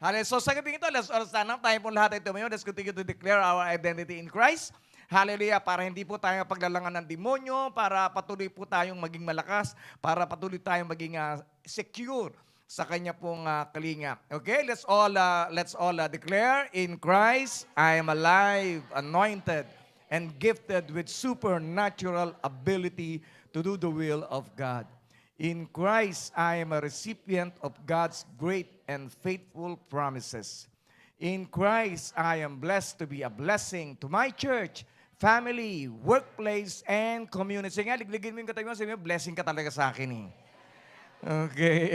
Hallelujah. So sa gabi ito, let's all stand up. Tayo po lahat ay tumayo. Let's continue to declare our identity in Christ. Hallelujah. Para hindi po tayo paglalangan ng demonyo, para patuloy po tayong maging malakas, para patuloy tayong maging secure sa kanya pong kalinga. Okay, let's all declare, in Christ I am alive, anointed, and gifted with supernatural ability to do the will of God. In Christ, I am a recipient of God's great and faithful promises. In Christ, I am blessed to be a blessing to my church, family, workplace, and community. Sige nga, ligligin mo yung katabi mo, sabi mo, blessing ka talaga sa akin eh. Okay.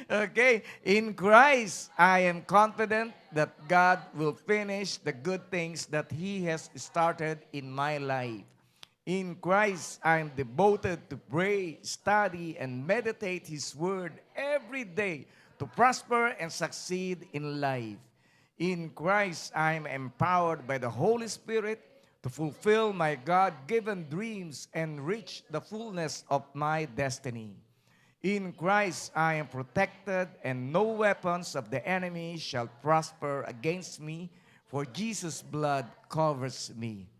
Okay. In Christ, I am confident that God will finish the good things that He has started in my life. In Christ, I am devoted to pray, study, and meditate His Word every day to prosper and succeed in life. In Christ, I am empowered by the Holy Spirit to fulfill my God-given dreams and reach the fullness of my destiny. In Christ, I am protected, and no weapons of the enemy shall prosper against me, for Jesus' blood covers me.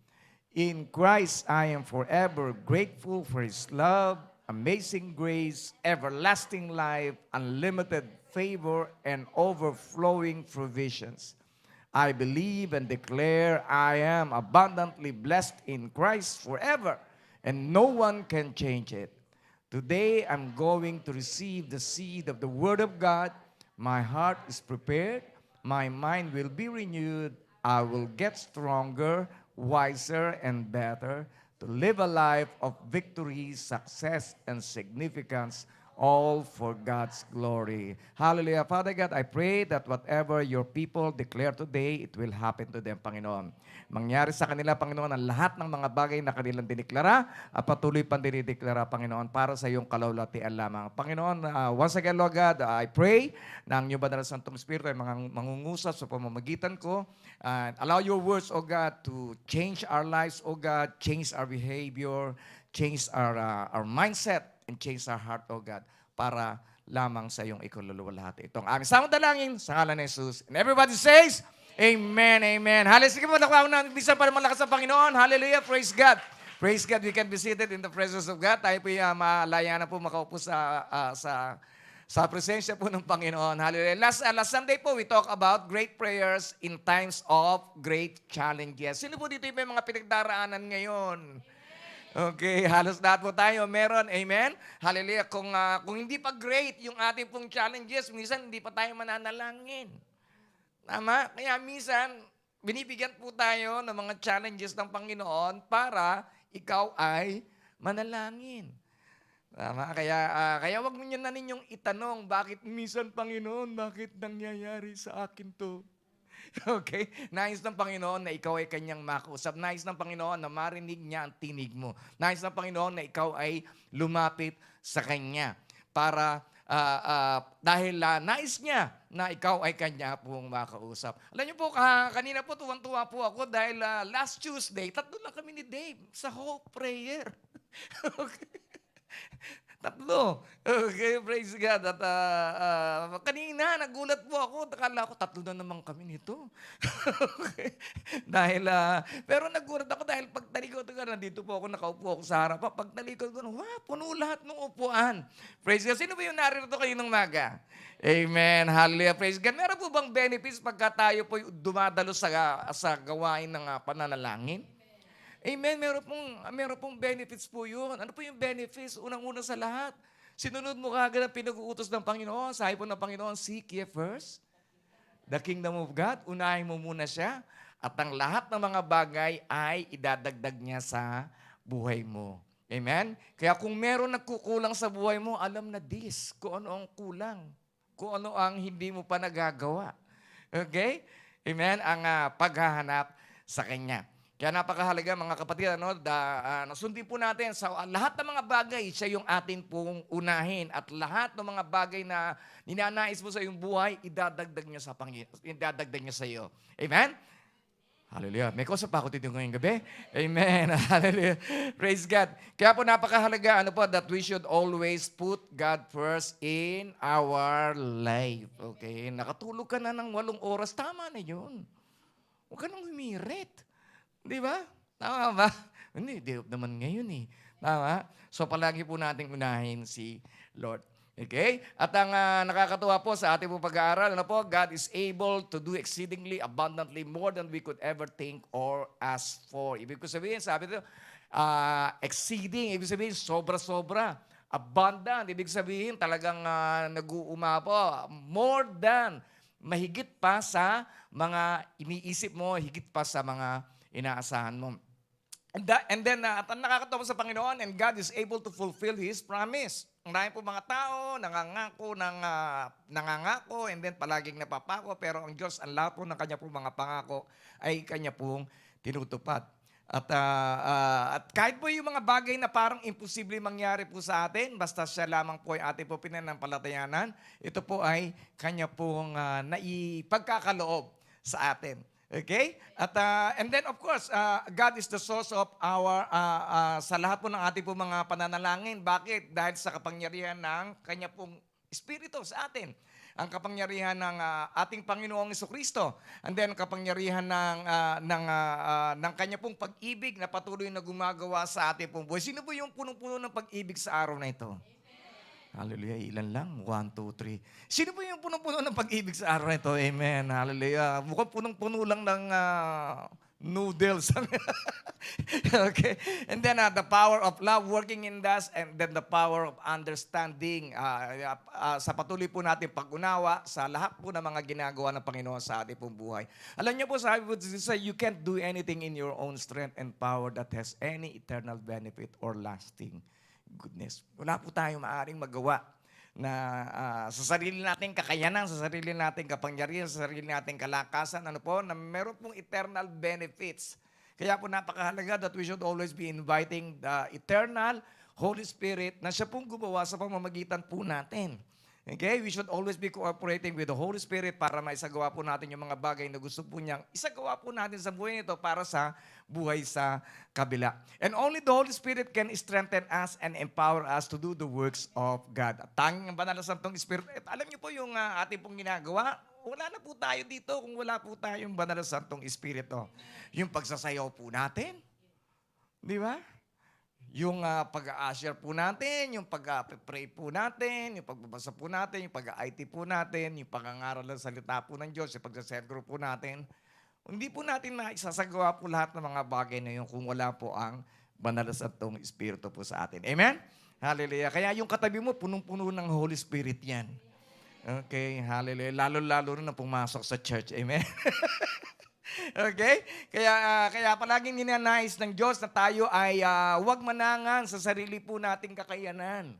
In Christ, I am forever grateful for His love, amazing grace, everlasting life, unlimited favor, and overflowing provisions. I believe and declare I am abundantly blessed in Christ forever, and no one can change it. Today, I'm going to receive the seed of the Word of God. My heart is prepared. My mind will be renewed. I will get stronger, wiser, and better to live a life of victory, success, and significance, all for God's glory. Hallelujah. Father God, I pray that whatever your people declare today, it will happen to them, Panginoon. Mangyari sa kanila, Panginoon, ang lahat ng mga bagay na kanilang diniklara at patuloy pang dinideklara, Panginoon, para sa iyong kalawalatian lamang. Panginoon, once again, Lord God, I pray na ang iyong banal na Santong Espiritu ay mangungusap sa pamamagitan ko. Allow your words, O God, to change our lives, O God, change our behavior, change our mindset, and change our heart, O God, para lamang sa iyong ikaluluwa lahat. Itong aming samang dalangin sa ngalan ni Jesus. And everybody says, Amen, amen. Hallelujah. Sige po, nakuha na, bisan para malakas sa Panginoon. Hallelujah, praise God. Praise God, we can be seated in the presence of God. Tayo po malaya na po makaupo sa presensya po ng Panginoon. Hallelujah. Last Sunday po, we talk about great prayers in times of great challenges. Sino po dito yung may mga pinagdaraanan ngayon? Okay, halos lahat po tayo meron. Amen? Hallelujah. Kung hindi pa great yung ating pong challenges, minsan hindi pa tayo mananalangin. Tama? Kaya minsan, binibigyan po tayo ng mga challenges ng Panginoon para ikaw ay manalangin. Tama? Kaya wag mo na ninyong itanong, bakit minsan, Panginoon, bakit nangyayari sa akin to? Okay? Nais ng Panginoon na ikaw ay kanyang makausap. Nais ng Panginoon na marinig niya ang tinig mo. Nais ng Panginoon na ikaw ay lumapit sa Kanya para dahil nais niya na ikaw ay kanya pong makausap. Alam niyo po, kanina po tuwang-tuwa po ako dahil last Tuesday, tatlo lang kami ni Dave sa Hope Prayer. Okay. Tatlo. Okay, praise God. At kanina, nagulat po ako. Akala ko, tatlo na naman kami nito. Okay. Dahil, pero nagulat ako dahil pag talikod ko, nandito po ako, nakaupo ako sa harap. Pag talikod ko, puno lahat ng upuan. Praise God. Sino ba yung naririto kayo ng maga? Amen. Hallelujah. Praise God. Meron po bang benefits pagka tayo po dumadalo sa gawain ng pananalangin? Amen. Meron pong benefits po yun. Ano po yung benefits? Unang-una sa lahat, sinunod mo kagad ang pinag-uutos ng Panginoon. Sabi po ng Panginoon, seek ye first the kingdom of God. Unahin mo muna siya. At ang lahat ng mga bagay ay idadagdag niya sa buhay mo. Amen? Kaya kung meron nagkukulang sa buhay mo, alam na kung ano ang kulang. Kung ano ang hindi mo pa nagagawa. Okay? Amen? Ang paghahanap sa Kanya. Kaya napakahalaga mga kapatid, nasundin po natin sa lahat ng mga bagay, siya yung atin pong unahin. At lahat ng mga bagay na ninanais mo sa iyong buhay, idadagdag niya sa iyo. Amen? Hallelujah. May kausap pa ako dito ngayong gabi. Amen. Hallelujah. Praise God. Kaya po napakahalaga that we should always put God first in our life. Okay? Nakatulog ka na ng 8 oras, tama na yun. Huwag ka nang humirit. Di ba? Tama ba? Hindi, day off naman ngayon eh. Tama? So palagi po nating unahin si Lord. Okay? At ang nakakatuwa po sa ating pag-aaral, God is able to do exceedingly abundantly more than we could ever think or ask for. Ibig ko sabihin, sabi ito, exceeding, ibig sabihin, sobra-sobra. Abundant, ibig sabihin, talagang nag-uuma po. More than, mahigit pa sa mga iniisip mo, higit pa sa mga inaasahan mo. And then, at ang nakakatawa sa Panginoon, and God is able to fulfill His promise. Ang dami po mga tao, nangangako, and then palaging napapako, pero ang Diyos, ang lahat po ng Kanya po mga pangako, ay Kanya pong tinutupad. At kahit po yung mga bagay na parang imposible mangyari po sa atin, basta siya lamang po ay ating po pinanampalatayanan, ito po ay Kanya pong naipagkakaloob sa atin. Okay? And then of course, God is the source of our, sa lahat po ng ating po mga pananalangin. Bakit? Dahil sa kapangyarihan ng Kanya pong Espiritu sa atin. Ang kapangyarihan ng ating Panginoong Jesucristo. And then kapangyarihan ng Kanya pong pag-ibig na patuloy na gumagawa sa ating pong buhay. Sino po yung punong-puno ng pag-ibig sa araw na ito? Hallelujah. Ilan lang? 1, 2, 3. Sino po yung punong-puno ng pag-ibig sa araw na ito? Amen. Hallelujah. Mukhang punong-puno lang ng noodles. Okay. And then the power of love working in us, and then the power of understanding sa patuloy po natin pag-unawa sa lahat po ng mga ginagawa ng Panginoon sa ating pong buhay. Alam niyo po, sabi po, you can't do anything in your own strength and power that has any eternal benefit or lasting goodness. Wala po tayong maaaring magawa na sa sarili nating kakayanan, sa sarili nating kapangyarihan, sa sarili nating kalakasan, na meron pong eternal benefits. Kaya po napakahalaga that we should always be inviting the eternal Holy Spirit na siya pong gumawa sa pamamagitan po natin. Okay? We should always be cooperating with the Holy Spirit para maisagawa po natin yung mga bagay na gusto po niyang isagawa po natin sa buhay nito para sa buhay sa kabila. And only the Holy Spirit can strengthen us and empower us to do the works of God. At tanging ang banal na Santong Espiritu, alam niyo po yung ating pong ginagawa, wala na po tayo dito kung wala po tayong banal na Santong Espiritu. Yung pagsasayaw po natin, di ba? Yung pag-a-share po natin, yung pag-pray po natin, yung pagbabasa po natin, yung pag-IT po natin, yung pag-angaral ng salita po ng Diyos, yung pag-cell group po natin. Hindi po natin maisasagawa po lahat ng mga bagay na yun kung wala po ang banal na Santong Espiritu po sa atin. Amen? Hallelujah. Kaya yung katabi mo, punong-puno ng Holy Spirit yan. Okay, hallelujah. Lalo-lalo na pumasok sa church. Amen? Okay? Kaya palaging ninanais ng Diyos na tayo ay huwag manangan sa sarili po nating kakayanan.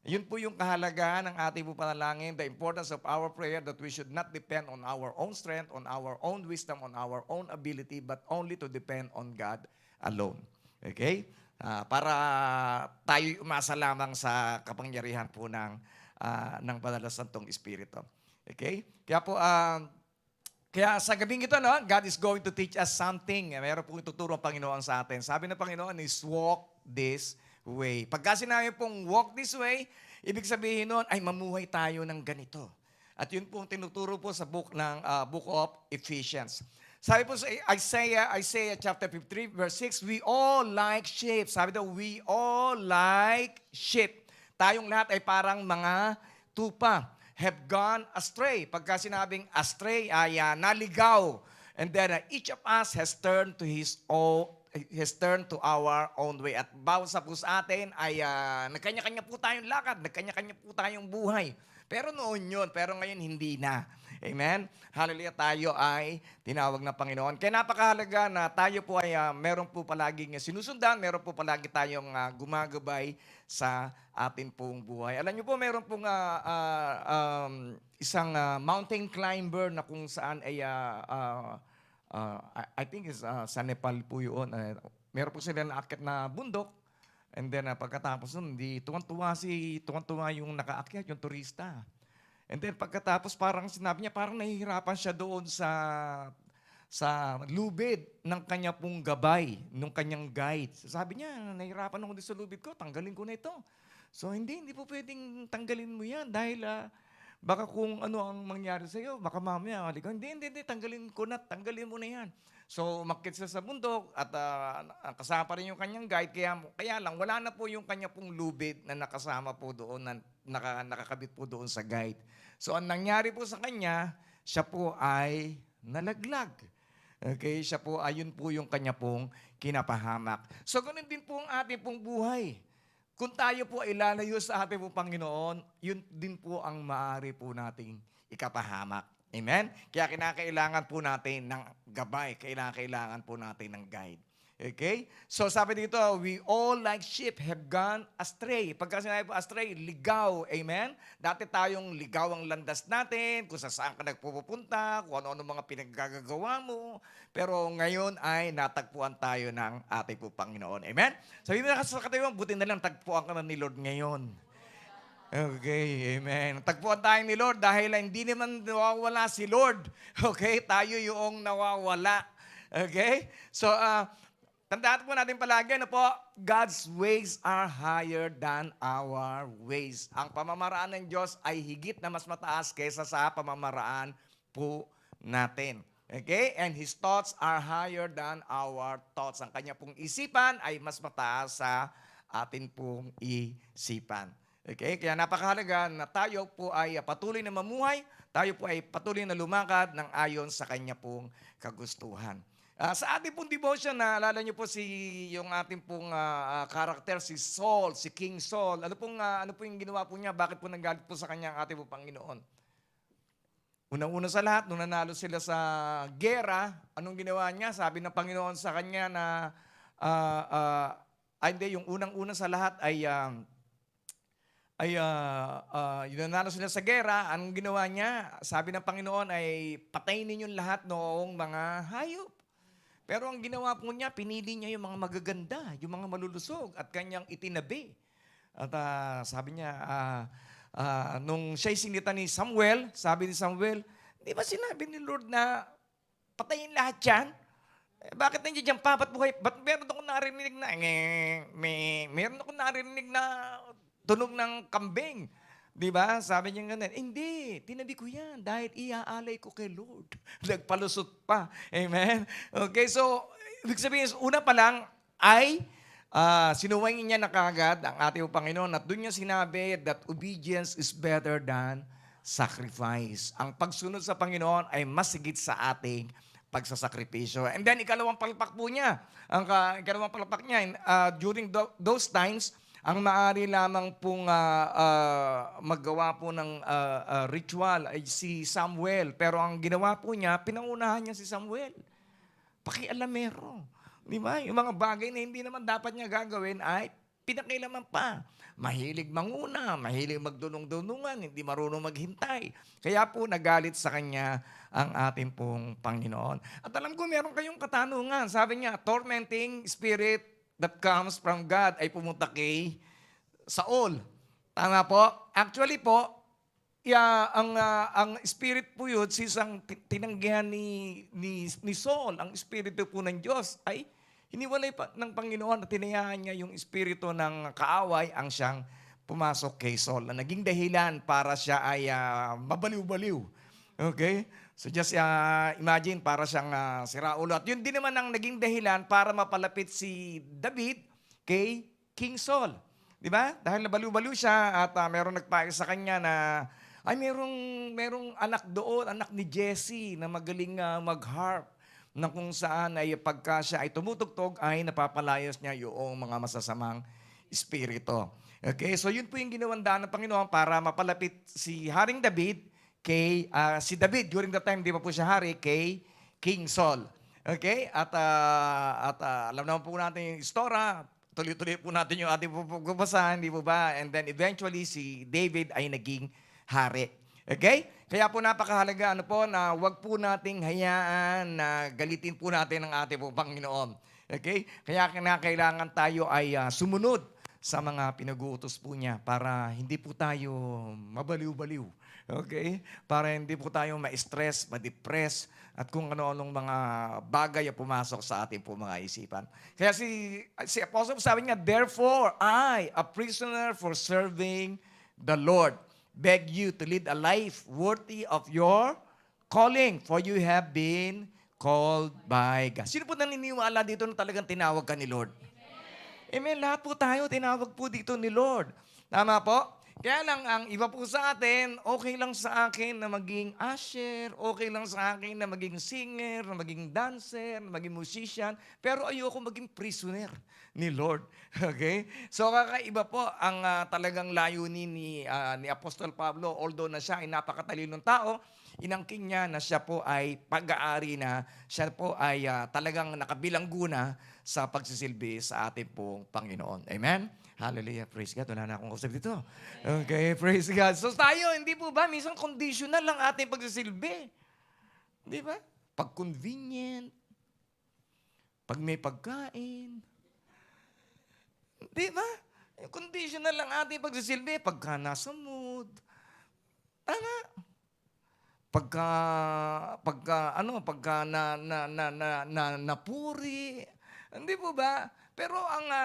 Yun po yung kahalagahan ng ating po panalangin, the importance of our prayer that we should not depend on our own strength, on our own wisdom, on our own ability, but only to depend on God alone. Okay? Para tayo umasa lamang sa kapangyarihan po ng Banal na Santong Espiritu. Okay? Kaya sa gabing ito, God is going to teach us something. Meron pong ituturo ang Panginoon sa atin. Sabi ng Panginoon is walk this way. Pagka sinabi pong walk this way, ibig sabihin nun ay mamuhay tayo ng ganito. At yun pong tinuturo po sa book of Ephesians. Sabi po sa Isaiah chapter 53 verse 6, we all like sheep. Sabi daw, we all like sheep. Tayong lahat ay parang mga tupa. Have gone astray. Pagka sinabing astray ay naligaw. And then each of us has turned to our own way. At bawat sa po sa atin ay nagkanya-kanya po tayong lakad, nagkanya-kanya po tayong buhay. Pero noon yun, pero ngayon hindi na. Amen? Hallelujah, tayo ay tinawag ng Panginoon. Kaya napakahalaga na tayo po ay meron po palaging sinusundan, meron po palagi tayong gumagabay sa atin pong buhay. Alam niyo po, meron pong isang mountain climber na kung saan ay, I think is sa Nepal po yun. Meron po sila naakyat na bundok. And then pagkatapos nun, tuwan-tuwa yung nakaakyat, yung turista. And then pagkatapos parang sinabi niya, parang nahihirapan siya doon sa lubid ng kanya pong gabay, ng kanyang guide. Sabi niya, nahirapan ako dito sa lubid ko, tanggalin ko na ito. So hindi po pwedeng tanggalin mo yan dahil baka kung ano ang mangyari sa iyo, baka mamaya, hindi, tanggalin mo na yan. So umakyat siya sa bundok at kasama pa rin yung kanyang guide, kaya lang wala na po yung kanya pong lubid na nakasama po doon, na nakakabit po doon sa guide. So ang nangyari po sa kanya, siya po ay nalaglag. Okay, siya po, ayun po yung kanya pong kinapahamak. So ganun din po ang ating pong buhay. Kung tayo po ay lalayo sa ating po Panginoon, yun din po ang maaari po nating ikapahamak. Amen? Kaya kinakailangan po natin ng gabay, kailangan po natin ng guide. Okay? So sabi dito, we all like sheep have gone astray. Pagka sinabi po astray, ligaw. Amen? Dati tayong ligaw ang landas natin, kung saan ka nagpupunta, kung ano-ano mga pinaggagawa mo. Pero ngayon ay natagpuan tayo ng ating po Panginoon. Amen? Sabi na sa katayuan, buti na lang tagpuan ka na ni Lord ngayon. Okay, amen. Tagpuan tayo ni Lord dahil hindi naman nawawala si Lord. Okay? Tayo yung nawawala. Okay? So, tandaan po natin palagi, God's ways are higher than our ways. Ang pamamaraan ng Diyos ay higit na mas mataas kaysa sa pamamaraan po natin. Okay? And His thoughts are higher than our thoughts. Ang kanya pong isipan ay mas mataas sa atin pong isipan. Okay? Kaya napakahalaga na tayo po ay patuloy na mamuhay, tayo po ay patuloy na lumakad ng ayon sa kanya pong kagustuhan. Sa ating pong devotion, naalala niyo po yung ating pong karakter, si Saul, si King Saul. Ano po yung ginawa po niya? Bakit po nanggalit po sa kanya ang ating pong Panginoon? Unang-una sa lahat, nung nanalo sila sa gera, anong ginawa niya? Sabi ng Panginoon sa kanya na, hindi, yung unang-una sa lahat yung nanalo sila sa gera, anong ginawa niya? Sabi ng Panginoon ay patayin ninyong lahat noong mga hayop. Pero ang ginawa po niya, pinili niya yung mga magaganda, yung mga malulusog at kanyang itinabi. At sabi niya, nung siya'y sinita ni Samuel, sabi ni Samuel, di ba sinabi ni Lord na patayin lahat yan? Bakit nandiyan dyan papatbuhay? Ba't meron akong narinig na, meron akong narinig na tunog ng kambing. Di ba? Sabi niya ganun, hindi, tinabi ko yan dahil iaalay ko kay Lord. Nagpalusot pa. Amen? Okay, so, ibig sabihin, una pa lang ay sinuwain niya na kagad ang ating Panginoon at doon niya sinabi that obedience is better than sacrifice. Ang pagsunod sa Panginoon ay mas higit sa ating pagsasakripisyo. And then, ikalawang palpak po niya. Ang ikalawang palpak niya, during those times, ang maaari lamang pong maggawa po ng ritual ay si Samuel. Pero ang ginawa po niya, pinangunahan niya si Samuel. Pakialamero. Di ba? Yung mga bagay na hindi naman dapat niya gagawin ay pinakilaman pa. Mahilig manguna, mahilig magdunong-dunungan, hindi marunong maghintay. Kaya po nagalit sa kanya ang ating pong Panginoon. At alam ko meron kayong katanungan. Sabi niya, tormenting spirit that comes from God ay pumunta kay Saul. Tama po? Actually po, ang spirit po yun, sisang tinanggihan ni Saul, ang espiritu po ng Diyos ay hiniwalay pa ng Panginoon at tinayaan niya yung espiritu ng kaaway ang siyang pumasok kay Saul. Na naging dahilan para siya ay mabaliw-baliw. Okay? So just imagine, para siyang siraulo. At yun din naman ang naging dahilan para mapalapit si David kay King Saul. Di ba? Dahil nabaliw-baliw siya at meron nagpayo sa kanya na ay merong anak doon, anak ni Jesse na magaling mag-harp na kung saan ay pagka siya ay tumutugtog ay napapalayas niya yung mga masasamang espiritu. Okay? So yun po yung ginawandaan ng Panginoon para mapalapit si Haring David kay si David during the time di pa po siya hari kay King Saul. Okay? At alam naman po natin yung istorya. Tuloy-tuloy po natin yung ating pagbabasahan, di po ba? And then eventually si David ay naging hari. Okay? Kaya po napakahalaga na wag po nating hayaan na galitin po natin ang ating po Panginoon. Okay? Kaya kailangan tayo ay sumunod sa mga pinag-uutos po niya para hindi po tayo mabaliw-baliw. Okay? Para hindi po tayo ma-stress, ma-depress, at kung ano-anong mga bagay ang pumasok sa ating po mga isipan. Kaya si Apostle sabi niya, "Therefore, I, a prisoner for serving the Lord, beg you to lead a life worthy of your calling, for you have been called by God." Sino po naniniwala dito na talagang tinawag ka ni Lord? Amen. Lahat po tayo, tinawag po dito ni Lord. Tama po? Kaya lang, ang iba po sa atin, okay lang sa akin na maging usher, okay lang sa akin na maging singer, na maging dancer, na maging musician, pero ayoko maging prisoner ni Lord. Okay? So kakaiba po ang talagang layunin ni Apostol Pablo, although na siya ay napakatalinong tao, inangkin niya na siya po ay pag-aari na, siya po ay talagang nakabilanggo na sa pagsisilbi sa ating pong Panginoon. Amen? Hallelujah. Praise God. Wala na akong usap dito. Okay, praise God. So tayo, hindi po ba? Minsan conditional lang ating pagsisilbi. Di ba? Pag convenient, pag may pagkain. Di ba? Conditional lang ating pagsisilbi. Pagka nasa mood. Tama. Pagka napuri. Hindi po ba? Pero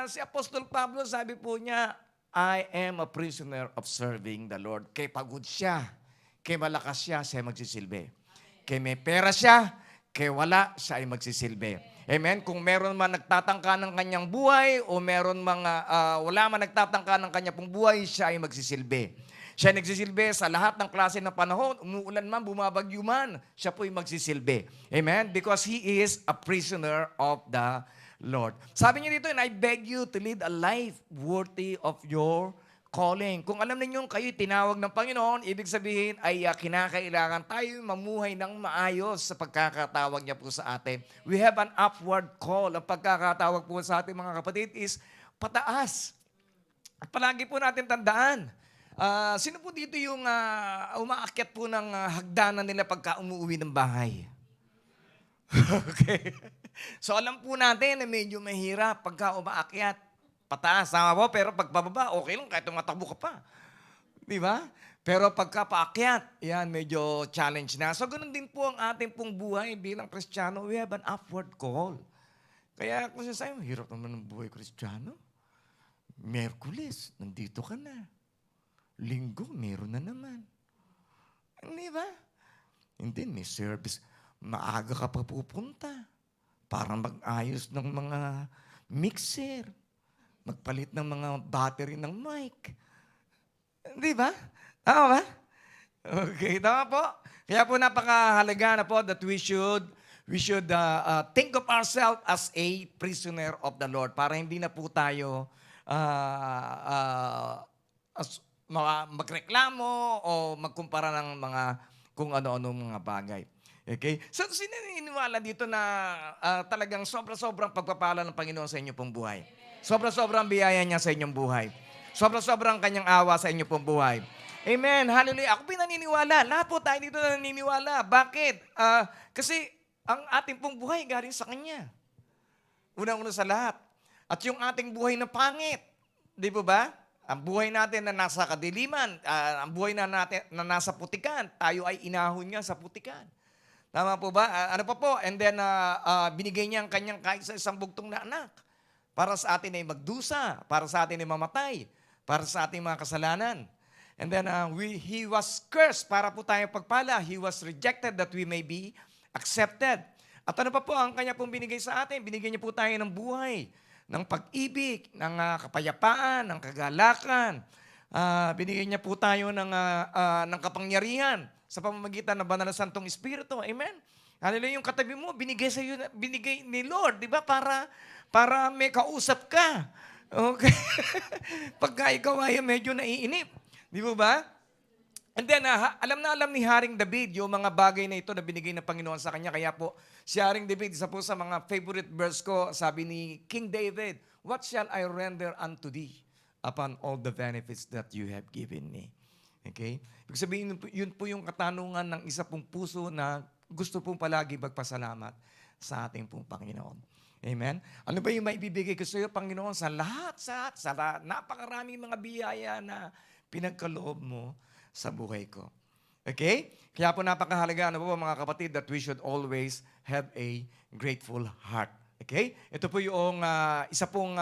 si Apostol Pablo, sabi po niya, I am a prisoner of serving the Lord. Kay pagod siya, kay malakas siya, siya ay magsisilbi. Kay may pera siya, kay wala, siya ay magsisilbi. Amen? Kung meron man nagtatangka ng kanyang buhay o meron wala man nagtatangka ng kanyang pong buhay, siya ay magsisilbi. Siya ay nagsisilbi sa lahat ng klase ng panahon, umuulan man, bumabagyo man, siya po ay magsisilbi. Amen? Because he is a prisoner of the Lord. Sabi niya dito, and I beg you to lead a life worthy of your calling. Kung alam ninyong kayo'y tinawag ng Panginoon, ibig sabihin ay kinakailangan tayo mamuhay ng maayos sa pagkakatawag niya po sa atin. We have an upward call. Ang pagkakatawag po sa ating mga kapatid is pataas. At palagi po natin tandaan, sino po dito yung umaakyat po ng hagdanan nila pagka umuwi ng bahay? Okay. So alam po natin na medyo mahirap pagka umaakyat. Pataas, tama po, pero pagpababa, okay lang kahit tumatakbo ka pa. Di ba? Pero pagka paakyat, yan, medyo challenge na. So ganun din po ang ating pong buhay bilang Kristiyano. We have an upward call. Kaya kung sinasabi, hirap naman ng buhay Kristiyano. Merkules, nandito ka na. Linggo, meron na naman. Hindi ba? Hindi, may service. Maaga ka pa pupunta para mag-ayos ng mga mixer, magpalit ng mga battery ng mic. Di ba? Tama ba? Okay, tama po. Kaya po napakahalaga na po that we should think of ourselves as a prisoner of the Lord para hindi na po tayo magreklamo o magkumpara ng mga kung ano-ano mga bagay. Okay? So, sino naniniwala dito na talagang sobra-sobrang pagpapala ng Panginoon sa inyo pong buhay? Sobra-sobrang biyaya niya sa inyong buhay. Sobra-sobrang kanyang awa sa inyo pong buhay. Amen. Hallelujah. Ako pinaniniwala. Lahat po tayo dito naniniwala. Bakit? Kasi ang ating pong buhay galing sa Kanya. Unang-una sa lahat. At yung ating buhay na pangit. Di po ba? Ang buhay natin na nasa kadiliman, ang buhay natin na nasa putikan, tayo ay inahon niya sa putikan. Tama po ba? Ano pa po? And then, binigay niya ang kanyang kahit sa isang bugtong na anak. Para sa atin ay magdusa, para sa atin ay mamatay, para sa ating mga kasalanan. And then, he was cursed para po tayo pagpala. He was rejected that we may be accepted. At ano pa po ang kanya pong binigay sa atin? Binigay niya po tayo ng buhay, ng pag-ibig, ng kapayapaan, ng kagalakan. Binigay niya po tayo ng kapangyarihan sa pamamagitan ng Banal na Santong Espiritu. Amen? Hallelujah. Yung katabi mo, binigay ni Lord, di ba? Para may kausap ka. Okay? Pagka ikaw ay medyo naiinip. Di ba? And then, alam ni Haring David yung mga bagay na ito na binigay ng Panginoon sa kanya. Kaya po, si Haring David, isa po sa mga favorite verse ko, sabi ni King David, "What shall I render unto thee upon all the benefits that you have given me?" Okay? Ibig sabihin, yun po yung katanungan ng isa pong puso na gusto pong palagi magpasalamat sa ating pong Panginoon. Amen? Ano ba yung maibibigay ko sa iyo, Panginoon, sa lahat, sa napakaraming mga biyaya na pinagkaloob mo sa buhay ko. Okay? Kaya po napakahalaga, ano po mga kapatid, that we should always have a grateful heart. Okay? Ito po yung isa pong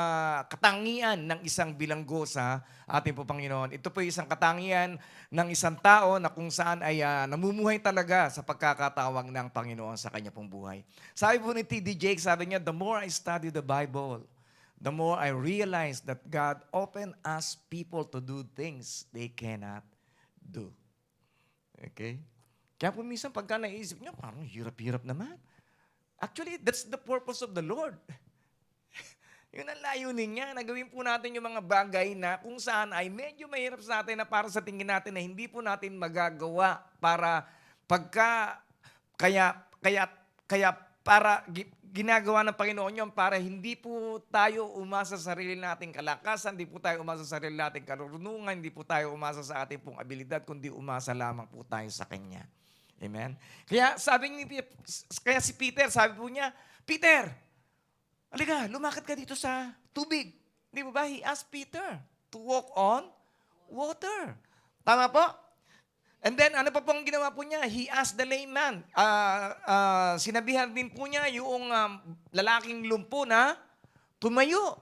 katangian ng isang bilanggo sa ating po Panginoon. Ito po yung isang katangian ng isang tao na kung saan ay namumuhay talaga sa pagkakatawag ng Panginoon sa kanya pong buhay. Sabi po ni T.D. Jakes, sabi niya, the more I study the Bible, the more I realize that God often asks people to do things they cannot do. Okay? Kaya po minsan pagka naisip niya, parang hirap-hirap naman. Actually, that's the purpose of the Lord. Yun ang layunin niya, na gawin po natin yung mga bagay na kung saan ay medyo mahirap sa atin na para sa tingin natin na hindi po natin magagawa para pagka, kaya para ginagawa ng Panginoon yun para hindi po tayo umasa sa sarili nating kalakasan, hindi po tayo umasa sa sarili nating karunungan, hindi po tayo umasa sa ating pong abilidad, kundi umasa lamang po tayo sa Kanya. Amen? Kaya si Peter, sabi po niya, Peter, halika, lumakad ka dito sa tubig. Di ba? He asked Peter to walk on water. Tama po? And then, ano pa pong ginawa po niya? He asked the layman. Sinabihan din po niya yung lalaking lumpo na tumayo.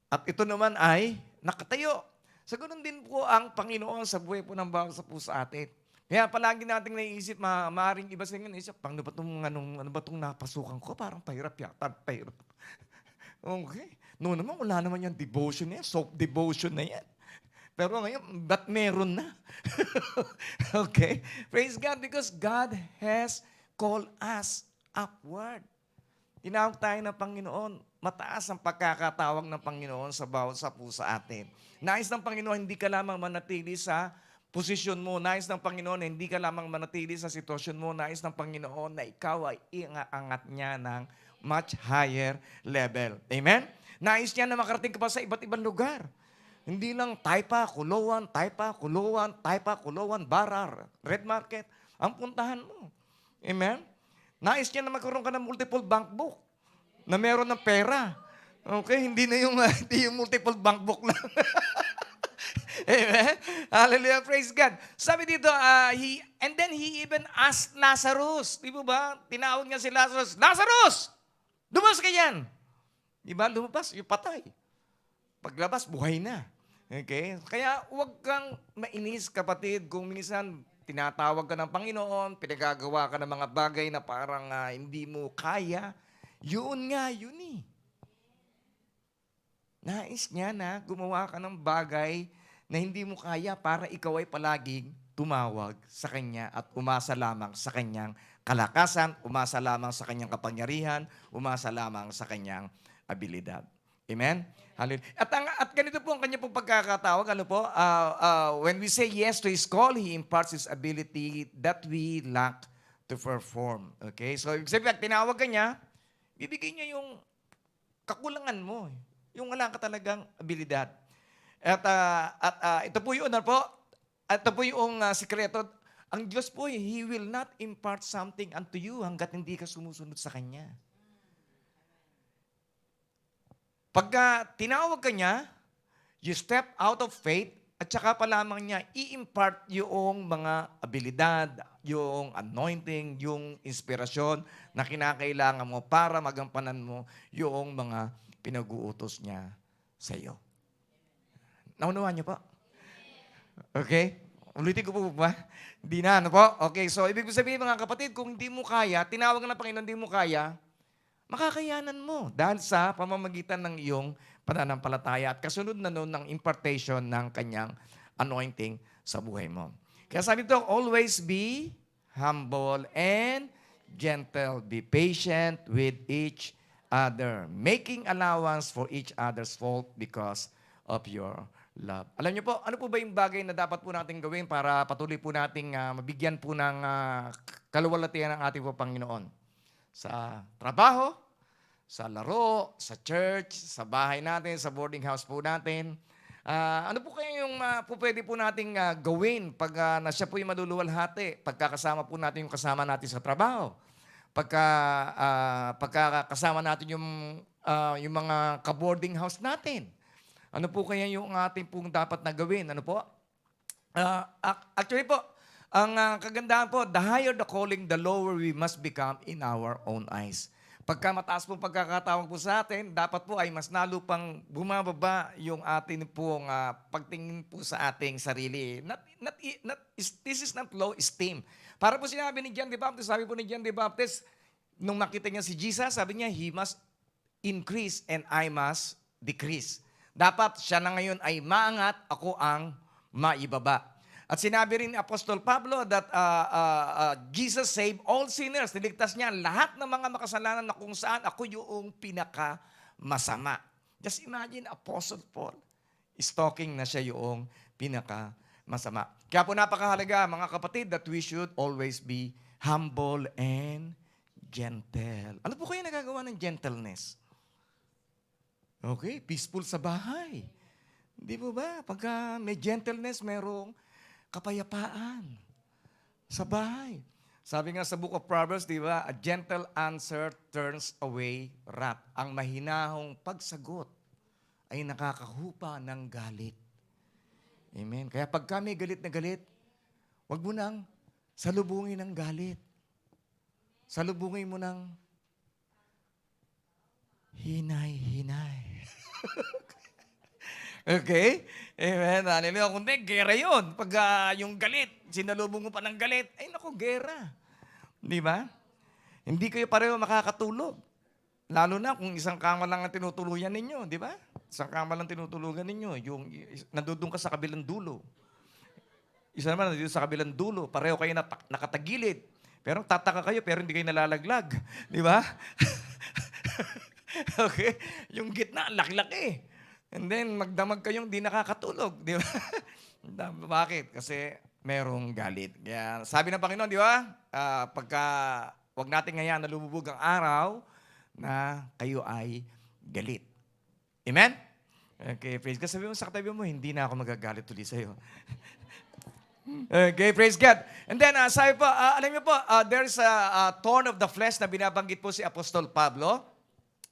At ito naman ay nakatayo. Sa ganun din po ang Panginoon sa buhay po ng bawat sa po sa atin. Kaya palagi nating naiisip, maaaring iba sa inyo naisip, ano ba itong napasukan ko? Parang pahirap yata, pahirap. Okay. Noon naman, wala naman yung devotion na yan, self-devotion na yan. Pero ngayon, ba't meron na? Okay? Praise God because God has called us upward. Tinawag tayo ng Panginoon. Mataas ang pagkakatawag ng Panginoon sa bawat sa puso atin. Nais ng Panginoon, hindi ka lamang manatili sa posisyon mo. Nais ng Panginoon, hindi ka lamang manatili sa sitwasyon mo. Nais ng Panginoon na ikaw ay iangat niya ng much higher level. Amen? Nais niya na makarating ka pa sa iba't ibang lugar. Hindi lang Taipa, Kulawan, Barar, Red Market, ang puntahan mo. Amen? Nais niya na magkaroon ka ng multiple bank book na meron ng pera. Okay? Hindi na yung, hindi yung multiple bank book lang. Amen? Hallelujah, praise God. Sabi dito, and then he even asked Lazarus. Di ba? Tinawag niya si Lazarus, Lazarus! Lumabas ka yan! Di ba? Lumabas, yung patay. Paglabas, buhay na. Okay? Kaya huwag kang mainis, kapatid, kung minsan tinatawag ka ng Panginoon, pinagagawa ka ng mga bagay na parang hindi mo kaya. Yun nga, yun eh. Nais niya na gumawa ka ng bagay na hindi mo kaya para ikaw ay palaging tumawag sa Kanya at umasa lamang sa Kanyang kalakasan, umasa lamang sa Kanyang kapangyarihan, umasa lamang sa Kanyang abilidad. Amen? Hallelujah. At ganito po ang Kanya pong pagkakatawag. Ano po? When we say yes to His call, He imparts His ability that we lack to perform. Okay? So, ibig sabihin, pag tinawag ka niya, bibigyan niya yung kakulangan mo. Yung wala ka talagang abilidad. At ito po yun, ano po? Ito po yung sikreto. Ang Diyos po, He will not impart something unto you hanggat hindi ka sumusunod sa Kanya. Pagka tinawag ka niya, you step out of faith, at saka pa lamang niya i-impart yung mga abilidad, yung anointing, yung inspirasyon na kinakailangan mo para magampanan mo yung mga pinag-uutos niya sa iyo. Naunawaan niyo po? Okay? Ulitin ko po ba? Hindi na, ano po? Okay, so ibig sabihin mga kapatid, kung hindi mo kaya, tinawag ng Panginoon, hindi mo kaya, makakayanan mo dahil sa pamamagitan ng iyong pananampalataya at kasunod na noon ng impartation ng kanyang anointing sa buhay mo. Kaya sabi ito, always be humble and gentle. Be patient with each other, making allowance for each other's fault because of your love. Alam niyo po, ano po ba yung bagay na dapat po natin gawin para patuloy po nating mabigyan po ng kaluwalhatian ng ating po Panginoon? Sa trabaho, sa laro, sa church, sa bahay natin, sa boarding house po natin. Ano po kaya yung pwede po nating gawin pag na siya po yung maluluwalhati, pagkakasama po natin yung kasama natin sa trabaho, pagkakasama natin yung mga ka-boarding house natin. Ano po kaya yung ating pong dapat na gawin? Ano po? Actually po, Ang kagandahan po, the higher the calling, the lower we must become in our own eyes. Pagka mataas po pagkakatawag po sa atin, dapat po ay mas lalo pang bumababa yung atin pong pagtingin po sa ating sarili. This is not low esteem. Para po sinabi ni John the Baptist, sabi po ni John the Baptist, nung nakita niya si Jesus, sabi niya, He must increase and I must decrease. Dapat siya na ngayon ay maangat, ako ang maibaba. At sinabi rin ni Apostol Pablo that Jesus saved all sinners. Niligtas niya lahat ng mga makasalanan na kung saan ako yung pinaka-masama. Just imagine, Apostle Paul is talking na siya yung pinaka-masama. Kaya po napakahalaga, mga kapatid, that we should always be humble and gentle. Ano po kayo nagagawa ng gentleness? Okay, peaceful sa bahay. Di po ba? Pagka may gentleness, merong kapayapaan sa bahay. Sabi nga sa Book of Proverbs, di ba? A gentle answer turns away wrath. Ang mahinahong pagsagot ay nakakahupa ng galit. Amen. Kaya pagka may galit na galit, wag mo nang salubungin ng galit. Salubungin mo ng hinay-hinay. Okay? Amen. Hallelujah. Kundi, gera yun. Pag yung galit, sinalubong mo pa ng galit, ay naku, gera. Di ba? Hindi kayo pareho makakatulog. Lalo na kung isang kama lang ang tinutuluyan ninyo, di ba? Isang kama lang tinutulugan ninyo. Yung nandudun ka sa kabilang dulo. Isa naman nandito sa kabilang dulo. Pareho kayo nakatagilid. Pero tataka kayo, pero hindi kayo nalalaglag. Di ba? Okay? Yung gitna, laki-laki. And then, magdamag kayong di nakakatulog. Di ba? Bakit? Kasi merong galit. Kaya, sabi ng Panginoon, di ba? Pagka wag natin ngayon na lumubog ang araw, na kayo ay galit. Amen? Okay, praise God. Sabi mo sa katabi mo, hindi na ako magagalit tuloy sa'yo. Okay, praise God. And then, sabi po, alam niyo po, there's a thorn of the flesh na binabanggit po si Apostol Pablo.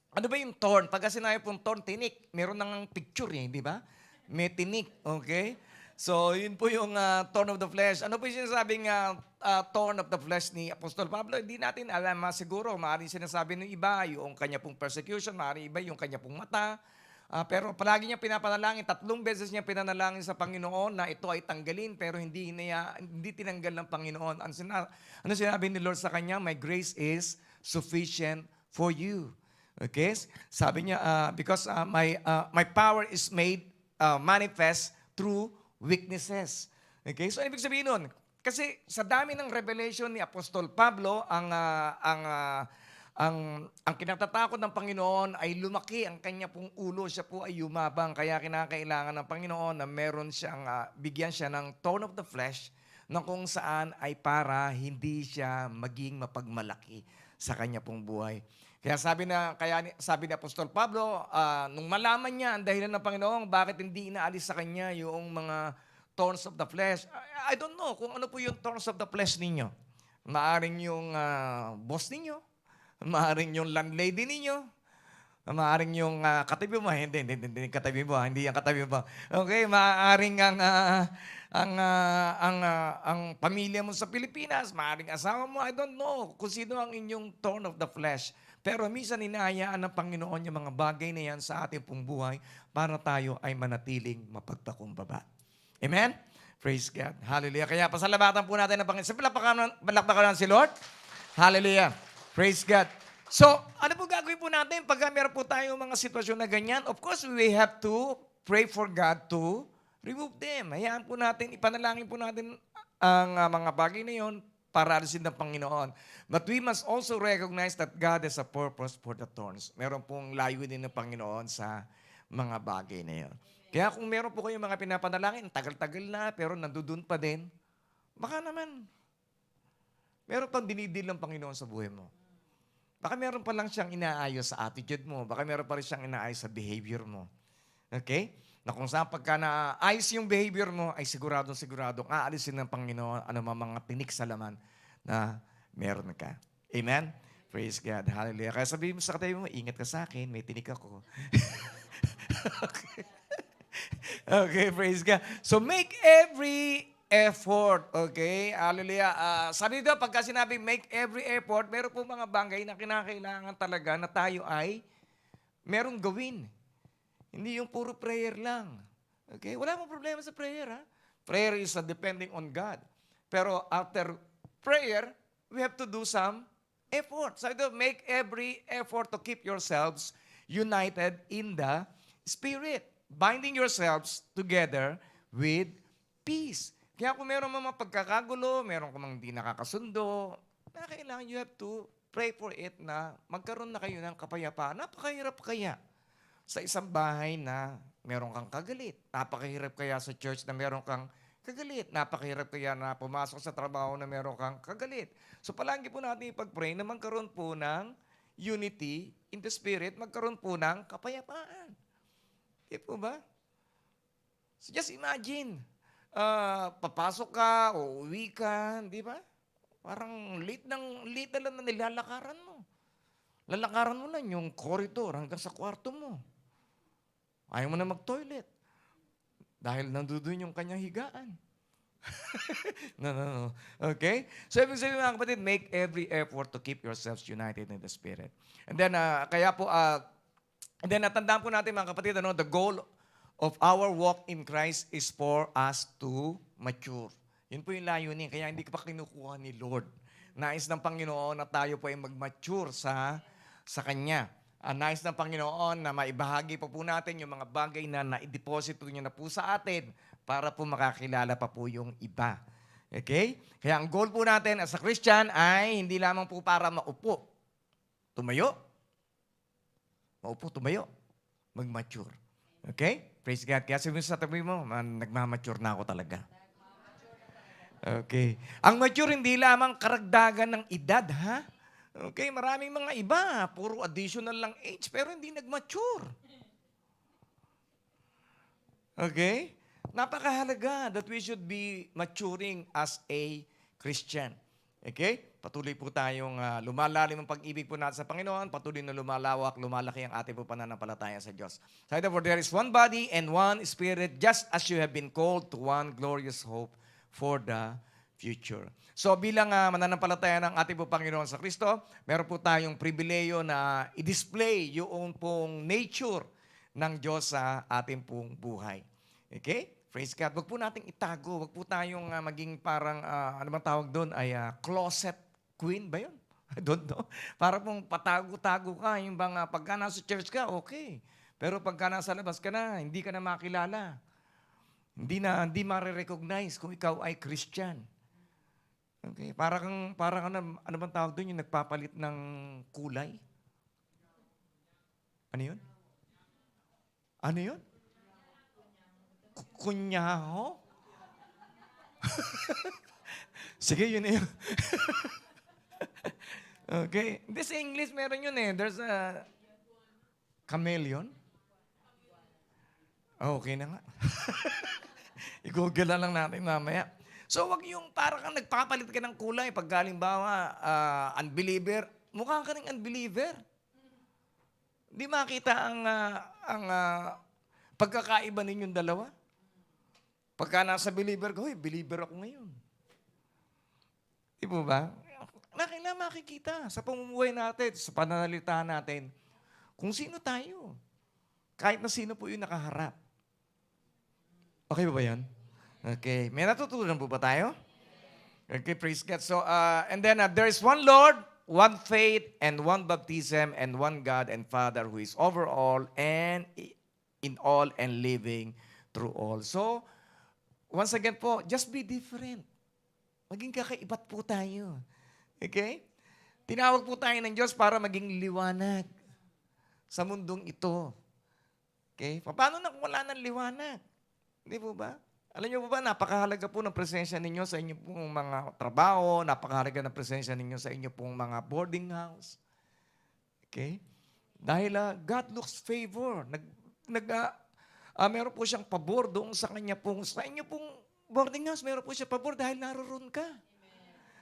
Ano ba yung thorn? Pagka sinabi pong thorn, tinik. Meron nang picture eh, di ba? May tinik, okay? So, yun po yung thorn of the flesh. Ano po yung sinasabing thorn of the flesh ni Apostol Pablo? Hindi natin alam. Siguro, maaaring sinasabi ng iba, yung kanya pong persecution, maaaring iba yung kanya pong mata. Pero palagi niya pinapanalangin, 3 beses niya pinanalangin sa Panginoon na ito ay tanggalin, pero hindi tinanggal ng Panginoon. Ano sinabi ni Lord sa kanya? My grace is sufficient for you. Okay? Sabi niya, because my power is made manifest through weaknesses. Okay? So, ibig sabihin nun, kasi sa dami ng revelation ni Apostol Pablo, ang kinatatakot ng Panginoon ay lumaki ang kanya pong ulo. Siya po ay yumabang. Kaya kinakailangan ng Panginoon na meron siyang, bigyan siya ng thorn of the flesh na kung saan ay para hindi siya maging mapagmalaki sa kanya pong buhay. Kaya sabi ni Apostol Pablo, nung malaman niya ang dahilan ng Panginoon, bakit hindi inaalis sa kanya yung mga thorns of the flesh. I don't know kung ano po yung thorns of the flesh ninyo. Maaring yung boss ninyo, maaring yung landlady ninyo, maaring yung katabi mo, hindi katabi mo, hindi yung katabi mo. Okay, maaring ang pamilya mo sa Pilipinas, maaring asawa mo, I don't know kung sino ang inyong thorn of the flesh. Pero minsan inahayaan ng Panginoon yung mga bagay na yan sa ating pong buhay para tayo ay manatiling mapagpakumbaba. Amen? Praise God. Hallelujah. Kaya pasalamatan po natin ng Panginoon. Sa palakpakan si Lord. Hallelujah. Praise God. So, ano po gagawin po natin pag meron po tayong mga sitwasyon na ganyan? Of course, we have to pray for God to remove them. Hayaan po natin, ipanalangin po natin ang mga bagay na yon para alisin ng Panginoon. But we must also recognize that God has a purpose for the thorns. Meron pong layunin ng Panginoon sa mga bagay na yon. Kaya kung meron po kayong mga pinapanalangin, tagal-tagal na, pero nandudun pa din, baka naman, meron pang dinidil ng Panginoon sa buhay mo. Baka meron pa lang siyang inaayos sa attitude mo. Baka meron pa rin siyang inaayos sa behavior mo. Okay? Na kung saan pagka naayos yung behavior mo, ay siguradong aalisin ng Panginoon ano mga tinik sa laman na meron ka. Amen? Praise God. Hallelujah. Kaya sabihin mo sa katabi mo, ingat ka sa akin, may tinik ako. Okay. Okay, praise God. So make every effort. Okay? Hallelujah. Sabi dito, pagka sinabi make every effort, meron po mga bagay na kinakailangan talaga na tayo ay merong gawin. Hindi yung puro prayer lang. Okay? Wala mong problema sa prayer, ha? Prayer is depending on God. Pero after prayer, we have to do some effort. So make every effort to keep yourselves united in the Spirit. Binding yourselves together with peace. Kaya kung meron mga pagkakagulo, meron kang hindi nakakasundo, kailangan you have to pray for it na magkaroon na kayo ng kapayapaan. Napakahirap kaya sa isang bahay na meron kang kagalit. Napakahirap kaya sa church na meron kang kagalit. Napakahirap kaya na pumasok sa trabaho na meron kang kagalit. So palagi po natin ipag-pray na magkaroon po ng unity in the Spirit, magkaroon po ng kapayapaan. Di po ba? So just imagine, papasok ka o uwi ka, di ba? Parang late na lang na nilalakaran mo. Lalakaran mo lang yung corridor hanggang sa kwarto mo. Ayaw mo na mag-toilet. Dahil nandoon yung kanyang higaan. No. Okay? So, ibig sabihin mga kapatid, make every effort to keep yourselves united in the Spirit. And then, natandaan po natin mga kapatid, the goal of our walk in Christ is for us to mature. Yun po yung layunin. Kaya hindi ka pa kinukuha ni Lord. Nais ng Panginoon na tayo po ay mag-mature sa Kanya. Nais ng Panginoon na maibahagi pa po natin yung mga bagay na naideposito niya na po sa atin para po makakilala pa po yung iba. Okay? Kaya ang goal po natin as a Christian ay hindi lamang po para maupo. Tumayo. Maupo, tumayo. Mag-mature. Okay? Praise God. Kaya sabihin sa tabi mo, nagmamature na ako talaga. Okay. Ang mature hindi lamang karagdagan ng edad, ha? Okay, maraming mga iba, puro additional lang age, pero hindi nag-mature. Okay? Napakahalaga that we should be maturing as a Christian. Okay? Patuloy po tayong lumalalim ang pag-ibig po natin sa Panginoon, patuloy na lumalawak, lumalaki ang ating po pananampalataya sa Diyos. So, therefore, there is one body and one spirit, just as you have been called to one glorious hope for the future. So bilang mananampalataya ng ating po Panginoon sa Kristo, meron po tayong pribileyo na i-display yung pong nature ng Diyos sa ating pong buhay. Okay? Praise God. Wag po nating itago. Wag po tayong maging parang, ano bang tawag doon, ay closet queen ba yun? I don't know. Para pong patago-tago ka. Yung bang pagka nasa church ka, okay. Pero pagka nasa labas ka na, hindi ka na makilala. Hindi ma-recognize kung ikaw ay Christian. Okay, parang ano bang tawag doon yung nagpapalit ng kulay? Ano yun? Ano yun? Kunyaho? Sige, yun na yun. Okay. Hindi sa English meron yun eh. There's a chameleon. Okay na nga. I-google na lang natin mamaya. So, wag yung parang kang nagpapalit ka ng kulay. Pag halimbawa, unbeliever, mukha ka rin unbeliever. Di makita ang pagkakaiba ninyong dalawa. Pagka nasa believer ka, believer ako ngayon. Di ba ba? Kailangan makikita sa pamumuhay natin, sa pananalita natin, kung sino tayo. Kahit na sino po yung nakaharap. Okay ba yan? Okay. May natutunan po ba tayo? Okay, praise God. So, and then there is one Lord, one faith, and one baptism, and one God and Father who is over all and in all and living through all. So, once again po, just be different. Maging kakaibat po tayo. Okay? Tinawag po tayo ng Diyos para maging liwanag sa mundong ito. Okay? Paano na kung wala ng liwanag? Hindi po ba? Alam niyo po ba, napakahalaga po ng presensya ninyo sa inyong pong mga trabaho, napakahalaga ng presensya ninyo sa inyong pong mga boarding house. Okay? Dahil God looks favor. Meron po siyang pabor doon sa kanya pong, sa inyo pong boarding house, meron po siya pabor dahil naroon ka.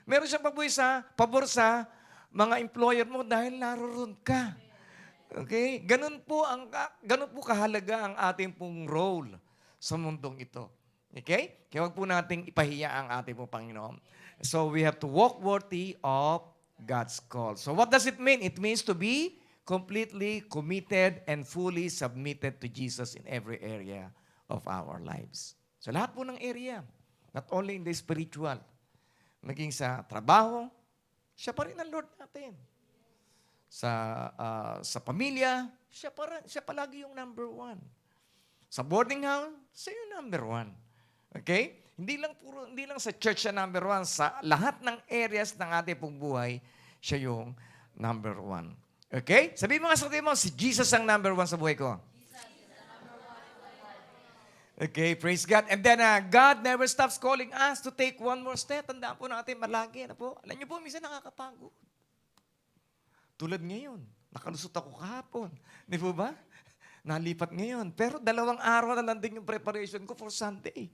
Meron siyang pabor sa mga employer mo dahil naroon ka. Okay? Ganun po kahalaga ang ating pong role sa mundong ito. Okay? Kaya wag po nating ipahiya ang ating pong Panginoon. So we have to walk worthy of God's call. So what does it mean? It means to be completely committed and fully submitted to Jesus in every area of our lives. So lahat po ng area, not only in the spiritual, maging sa trabaho, siya pa rin ang Lord natin. Sa pamilya, siya palagi yung number one. Sa boarding house, siya yung number one. Okay? Hindi lang sa church siya number one, sa lahat ng areas ng ating pong buhay, siya yung number one. Okay? Sabihin mo nga sa mo, si Jesus ang number one sa buhay ko. Okay, praise God. And then, God never stops calling us to take one more step. Tandaan po natin, malagi na po. Alam niyo po, minsan nakakapagod. Tulad ngayon, nakalusot ako kahapon. Di po ba? Nalipat ngayon. Pero 2 araw na lang din yung preparation ko for Sunday.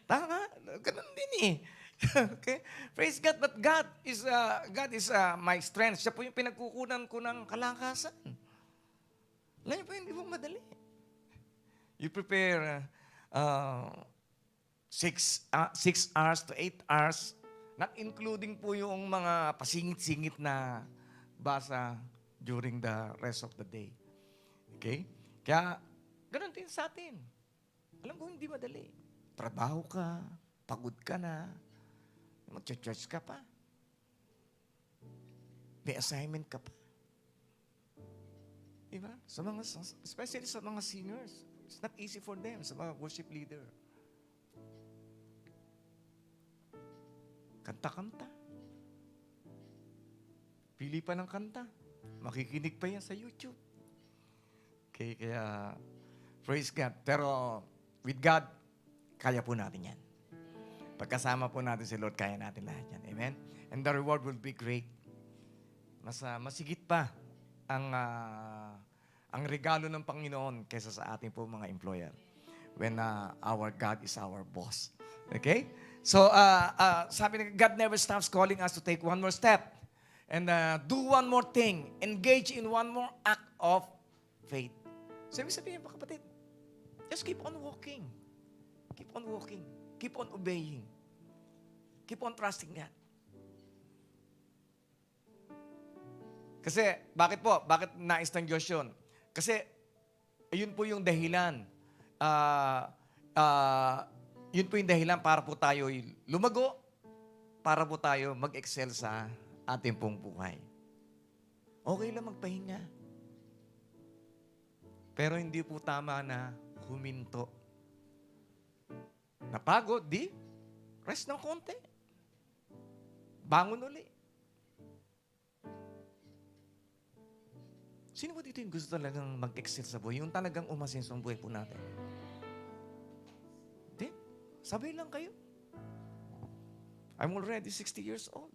Tama? Ganun din eh. Okay? Praise God. But God is my strength. Siya po yung pinagkukunan ko ng kalakasan. Alam niyo po, hindi po madali. You prepare 6 hours to 8 hours, not including po yung mga pasingit-singit na basa during the rest of the day. Okay? Kaya, ganun din sa atin. Alam ko, hindi madali. Trabaho ka, pagod ka na, mag-church ka pa. May assignment ka pa. Diba? Especially sa mga singers. It's not easy for them, sa mga worship leader. Kanta-kanta. Pili pa ng kanta. Makikinig pa yan sa YouTube. Okay, kaya praise God. Pero with God, kaya po natin yan. Pagkasama po natin si Lord, kaya natin lahat yan. Amen? And the reward will be great. Masigit pa ang regalo ng Panginoon kaysa sa ating po mga employer when our God is our boss. Okay? So, sabi na, God never stops calling us to take one more step and do one more thing. Engage in one more act of faith. So, ibig sabihin pa kapatid, just keep on walking. Keep on walking. Keep on obeying. Keep on trusting God. Kasi, bakit po? Bakit nais ng Diyos yun? Kasi, yun po yung dahilan. Yun po yung dahilan para po tayo lumago, para po tayo mag-excel sa ating pong buhay. Okay lang magpahinga. Pero hindi po tama na huminto. Napagod, rest ng konti. Bangon uli. Sino ba dito yung gusto talagang mag-excel sa buhay? Yung talagang umasenso ang buhay po natin? Hindi. Sabay lang kayo. I'm already 60 years old.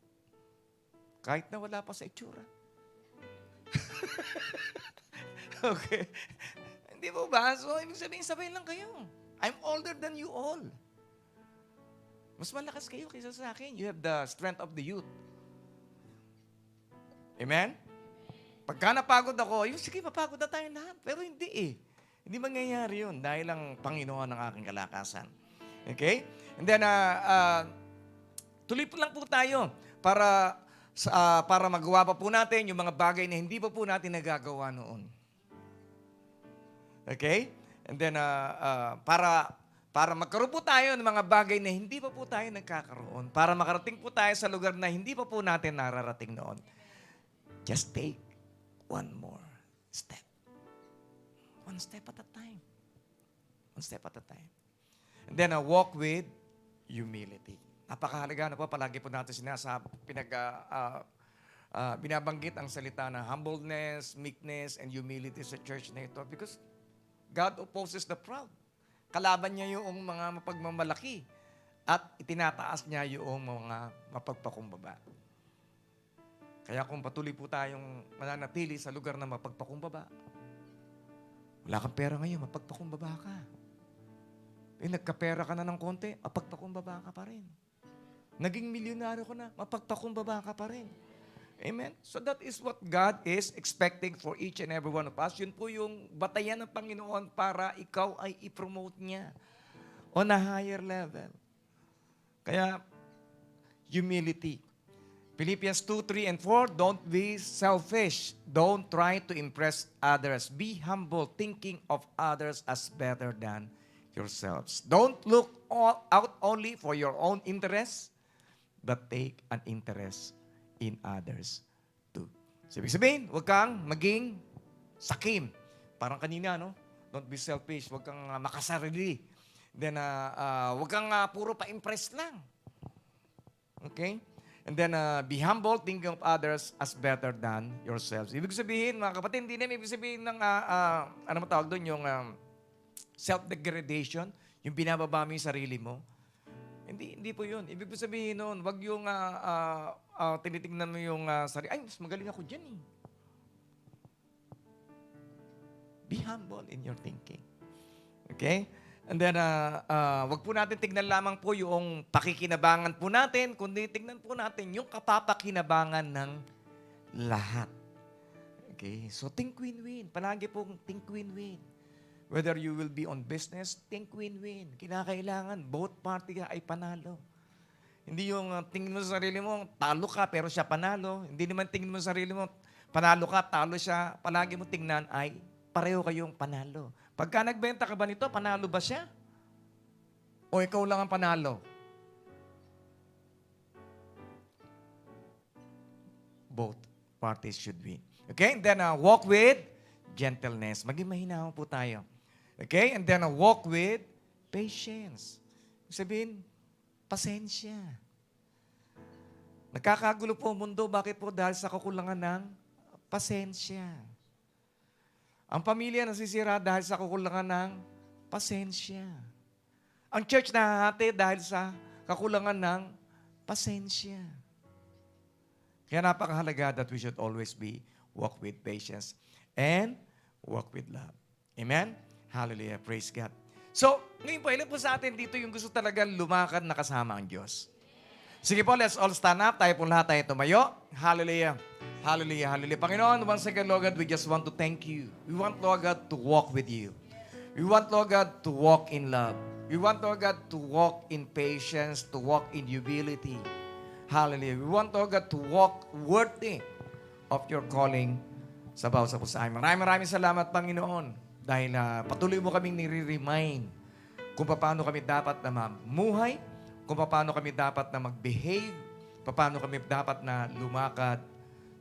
Kahit na wala pa sa itsura. Okay. Hindi po ba? So, ibig sabihin, sabay lang kayo. I'm older than you all. Mas malakas kayo kaysa sa akin. You have the strength of the youth. Amen? Pagka napagod ako, sige, mapagod na tayo lahat. Pero hindi eh. Hindi mangyayari yun dahil ang Panginoon ang aking kalakasan. Okay? And then, tuloy po lang po tayo para magawa pa po natin yung mga bagay na hindi pa po natin nagagawa noon. Okay? And then, para magkaroon po tayo ng mga bagay na hindi pa po tayo nagkakaroon. Para makarating po tayo sa lugar na hindi pa po natin nararating noon. Just take one more step. One step at a time. One step at a time. And then, walk with humility. Napakahalaga na po, palagi po natin binabanggit ang salita na humbleness, meekness, and humility sa church na ito because God opposes the proud. Kalaban niya yung mga mapagmamalaki at itinataas niya yung mga mapagpakumbaba. Kaya kung patuloy po tayong mananatili sa lugar na mapagpakumbaba, wala kang pera ngayon, mapagpakumbaba ka. Nagkapera ka na ng konti, mapagpakumbaba ka pa rin. Naging milyonaryo ka na, mapagpakumbaba ka pa rin. Amen? So that is what God is expecting for each and every one of us. Yun po yung batayan ng Panginoon para ikaw ay i-promote niya on a higher level. Kaya, humility. Philippians 2, 3, and 4, don't be selfish. Don't try to impress others. Be humble, thinking of others as better than yourselves. Don't look out only for your own interests, but take an interest in others too. So, ibig sabihin, huwag kang maging sakim. Parang kanina, no? Don't be selfish. Huwag kang makasarili. Then, huwag kang puro pa-impress lang. Okay? And then, be humble, think of others as better than yourselves. Ibig sabihin, mga kapatid, hindi naman ibig sabihin ng, ano mo tawag doon, yung self-degradation, yung binababa mo yung sarili mo. Hindi po yun. Ibig sabihin nun, wag yung tinitingnan mo yung sarili. Ay, mas magaling ako dyan eh. Be humble in your thinking. Okay? And then, wag po natin tignan lamang po yung pakikinabangan po natin, kundi tignan po natin yung kapapakinabangan ng lahat. Okay? So, think win-win. Palagi pong think win-win. Whether you will be on business, think win-win. Kinakailangan, both party ay panalo. Hindi yung tingin mo sa sarili mo, talo ka pero siya panalo. Hindi naman tingin mo sa sarili mo, panalo ka, talo siya. Palagi mo tingnan ay pareho kayong panalo. Pagka nagbenta ka ba nito, panalo ba siya? O ikaw lang ang panalo? Both parties should win. Okay? And then walk with gentleness. Maging mahinaw po tayo. Okay? And then walk with patience. Sabihin, pasensya. Nagkakagulo po ang mundo. Bakit po? Dahil sa kakulangan ng pasensya. Ang pamilya nasisira dahil sa kakulangan ng pasensya. Ang church nahahati dahil sa kakulangan ng pasensya. Kaya napakahalaga that we should always walk with patience and walk with love. Amen? Hallelujah. Praise God. So, ngayon po, ilan po sa atin dito yung gusto talaga lumakad na kasama ang Diyos? Sige po, let's all stand up. Tayo po lahat tayo tumayo. Hallelujah. Hallelujah, hallelujah. Panginoon, once again, Lord God, we just want to thank you. We want, Lord God, to walk with you. We want, Lord God, to walk in love. We want, Lord God, to walk in patience, to walk in humility. Hallelujah. We want, Lord God, to walk worthy of your calling sa bawat sa puso. Maraming salamat, Panginoon, dahil patuloy mo kaming nire-remind kung paano kami dapat na mamuhay, kung paano kami dapat na mag-behave, paano kami dapat na lumakad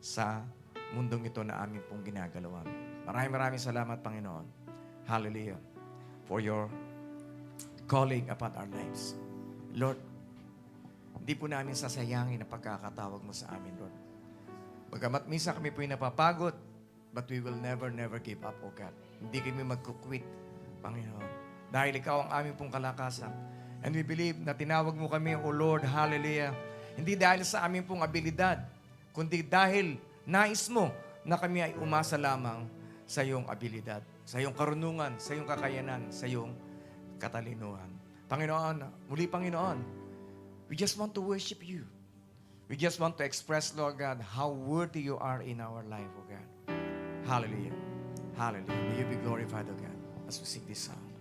sa mundong ito na amin pong ginagalawan. Maraming salamat, Panginoon. Hallelujah. For your calling upon our lives. Lord, hindi po namin sasayangin ang pagkakatawag mo sa amin, Lord. Bagamat minsan kami po napapagod, but we will never give up, O God. Hindi kami magkukwit, Panginoon. Dahil ikaw ang aming pong kalakasan. And we believe na tinawag mo kami, O Lord, hallelujah. Hindi dahil sa aming pong abilidad, kundi dahil nais mo na kami ay umasa lamang sa iyong abilidad, sa iyong karunungan, sa iyong kakayanan, sa iyong katalinuhan. Panginoon, muli Panginoon, we just want to worship you. We just want to express, Lord God, how worthy you are in our life, O God. Hallelujah. Hallelujah. May you be glorified, O God, as we sing this song.